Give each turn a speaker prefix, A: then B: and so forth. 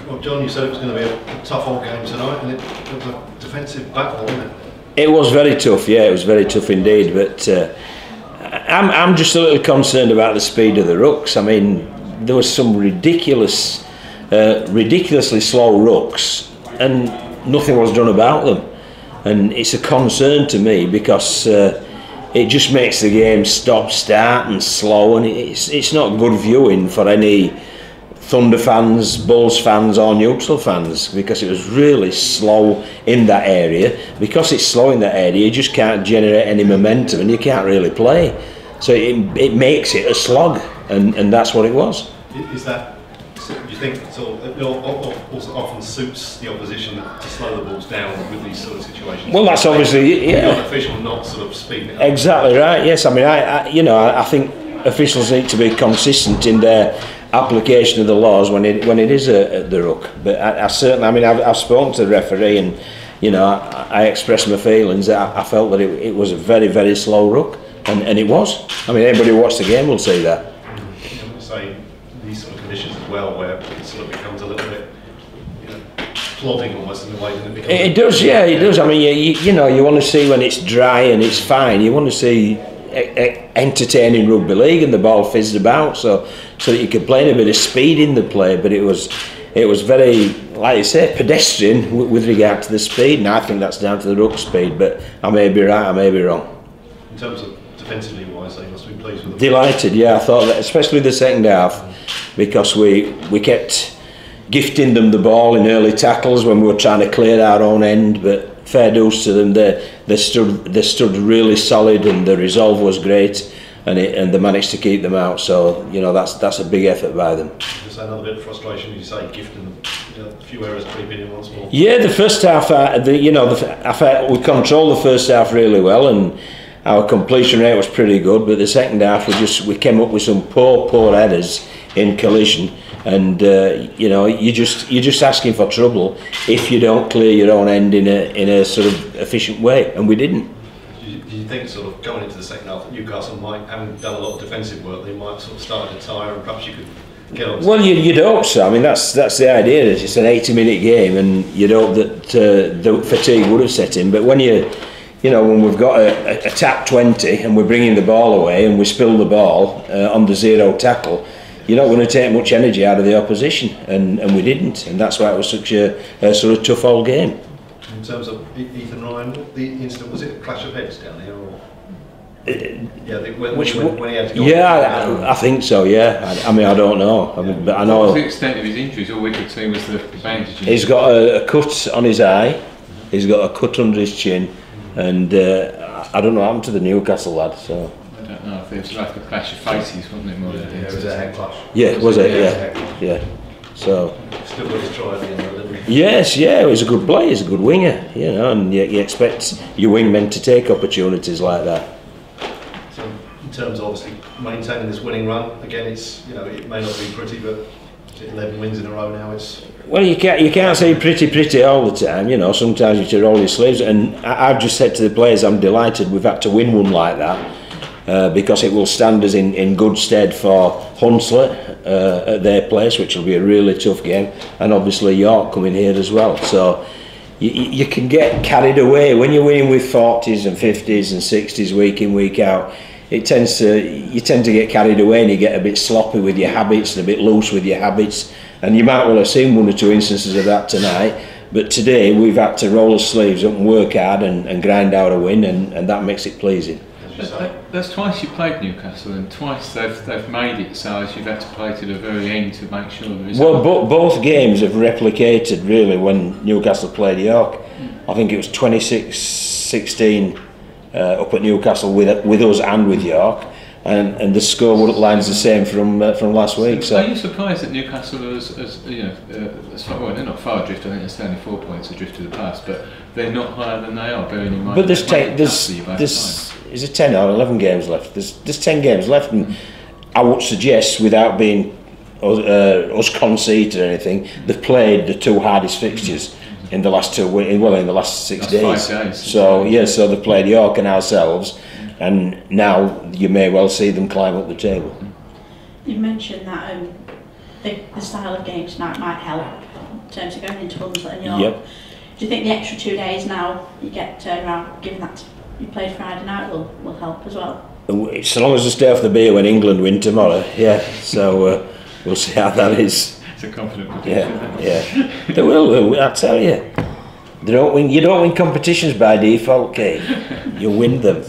A: Well, John, you said it was going to be a tough old game tonight, and it was a defensive battle, wasn't it?
B: It was very tough, yeah, it was very tough indeed. But I'm just a little concerned about the speed of the rucks. I mean, there was some ridiculously slow rucks, and nothing was done about them. And it's a concern to me because it just makes the game stop, start, and slow, and it's not good viewing for any Thunder fans, Bulls fans or Newcastle fans, because it was really slow in that area. Because it's slow in that area, you just can't generate any momentum and you can't really play. So it makes it a slog, and that's what it was.
A: Is that, do you think, it also often suits the opposition to slow the balls down with these sort of situations?
B: Well, that's obviously, yeah.
A: The official not sort of speeding it up.
B: Exactly right. Yes, I mean, I think officials need to be consistent in their application of the laws when it is the ruck. But I certainly, I mean, I've spoken to the referee, and I expressed my feelings that I felt that it was a very, very slow ruck, and it was. I mean, anybody who watched the game will see that.
A: Say these sort of conditions as well, where it sort of becomes a little bit, plodding almost in the way that it becomes. It does,
B: yeah, it does. I mean, you want to see when it's dry and it's fine. You want to see entertaining rugby league and the ball fizzed about, so that you could play a bit of speed in the play. But it was very, like you say, pedestrian with regard to the speed, and I think that's down to the ruck speed. But I may be right, I may be wrong.
A: In terms of defensively wise, they must be pleased with it.
B: Delighted, yeah. I thought that, especially the second half, because we kept gifting them the ball in early tackles when we were trying to clear our own end. But fair dues to them, they stood really solid, and the resolve was great, and they managed to keep them out. So that's a big effort by them.
A: Just another bit of frustration, as you say, gifting them a few errors creeping in once more.
B: Yeah, the first half, I felt we controlled the first half really well, and our completion rate was pretty good. But the second half, we came up with some poor headers in collision. And you're just asking for trouble if you don't clear your own end in a sort of efficient way, and we didn't.
A: Do you think, sort of going into the second half, that Newcastle might, having done a lot of defensive work, they might sort of start to tire, and perhaps you could get on?
B: Well, you'd hope so. I mean, that's the idea. It's an 80-minute game, and you'd hope that the fatigue would have set in. But when when we've got a tap 20 and we're bringing the ball away and we spill the ball on the zero tackle, you're not going to take much energy out of the opposition, and we didn't, and that's why it was such a sort of tough old game.
A: In terms of Ethan Ryan, the incident, was it a clash of heads down here, or? When he had to go.
B: Yeah, I think so. Yeah, I mean, I don't know. I mean, but I know.
C: What was the extent of his injuries? All we could see was the bandage.
B: He's got a cut on his eye. He's got a cut under his chin, and I don't know what happened to the Newcastle lad. So.
C: I don't know if it was like a clash of faces, wasn't it? More than
A: it was a head clash.
B: Yeah, was it? Yeah. So.
A: Still got to try at the end, didn't he?
B: Yes, yeah, he's a good player, he's a good winger, and you expect your wingmen to take opportunities like that.
A: So, in terms of obviously maintaining this winning run, again, it's it may not be pretty, but 11 wins in a row now.
B: Well, you can't say pretty all the time. Sometimes you have to roll your sleeves, and I've just said to the players, I'm delighted we've had to win one like that. Because it will stand us in good stead for Hunslet at their place, which will be a really tough game, and obviously York coming here as well. So you can get carried away when you're winning with 40s and 50s and 60s week in, week out. You tend to get carried away, and you get a bit sloppy with your habits and a bit loose with your habits. And you might well have seen one or two instances of that tonight. But today we've had to roll our sleeves up and work hard and grind out a win, and that makes it pleasing.
C: That's twice you played Newcastle, and twice they've made it so as you've had to play to the very end to make sure there is.
B: Well, both games have replicated really when Newcastle played York. I think it was 26-16 up at Newcastle with us and with York, and the score line's the same from last week. So
C: are you surprised that Newcastle well, they're not far adrift? I think they're only 4 points adrift to the past, but they're not higher than they are. Bearing in mind,
B: but there's is it 10 or 11 games left? There's 10 games left, and I would suggest, without being us conceited or anything, they've played the two hardest fixtures in the last 6 days.
C: 5 days.
B: So they've played York and ourselves, and now you may well see them climb up the table.
D: You mentioned that the style of game tonight might help terms of going into Hunslet and York.
B: Yep.
D: Do you think the extra 2 days now you get turned around, given that you played Friday night, will help as well?
B: So long as I stay off the beer when England win tomorrow, yeah. So we'll see how that is.
C: It's a confident prediction.
B: Yeah. They will. I tell you, they don't win. You don't win competitions by default, Kear. You win them.